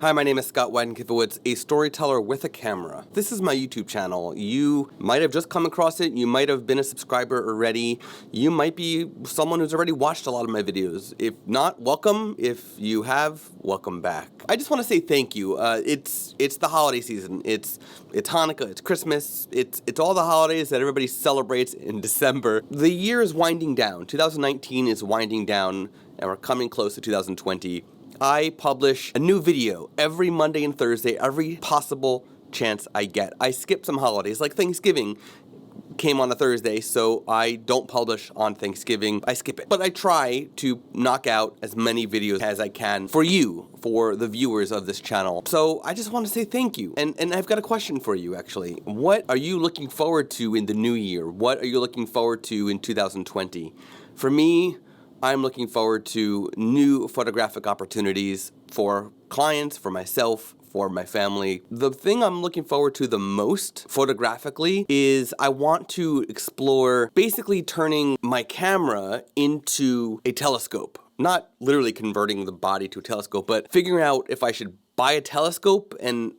Hi, my name is Scott Weidenkivowitz, a storyteller with a camera. This is my YouTube channel. You might have just come across it, you might have been a subscriber already, you might be someone who's already watched a lot of my videos. If not, welcome. If you have, welcome back. I just want to say thank you. It's the holiday season. It's Hanukkah, it's Christmas, it's all the holidays that everybody celebrates in December. The year is winding down. 2019 is winding down, and we're coming close to 2020. I publish a new video every Monday and Thursday, every possible chance I get. I skip some holidays, like Thanksgiving came on a Thursday, so I don't publish on Thanksgiving. I skip it. But I try to knock out as many videos as I can for you, for the viewers of this channel. So I just want to say thank you. And I've got a question for you, actually. What are you looking forward to in the new year? What are you looking forward to in 2020? For me, I'm looking forward to new photographic opportunities for clients, for myself, for my family. The thing I'm looking forward to the most photographically is I want to explore basically turning my camera into a telescope. Not literally converting the body to a telescope, but figuring out if I should buy a telescope and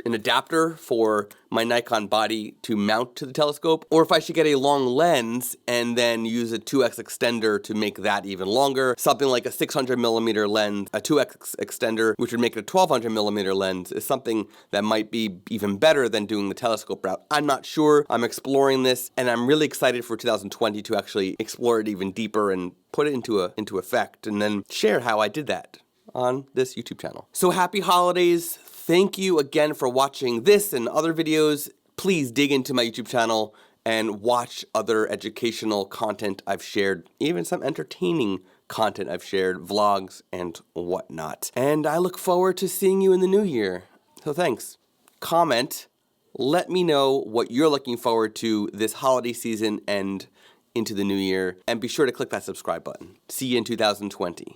an adapter for my Nikon body to mount to the telescope, or if I should get a long lens and then use a 2x extender to make that even longer. Something like a 600mm lens, a 2x extender, which would make it a 1200mm lens, is something that might be even better than doing the telescope route. I'm not sure. I'm exploring this, and I'm really excited for 2020 to actually explore it even deeper and put it into effect, and then share how I did that on this YouTube channel. So happy holidays. Thank you again for watching this and other videos. Please dig into my YouTube channel and watch other educational content I've shared, even some entertaining content I've shared, vlogs and whatnot. And I look forward to seeing you in the new year. So thanks. Comment. Let me know what you're looking forward to this holiday season and into the new year. And be sure to click that subscribe button. See you in 2020.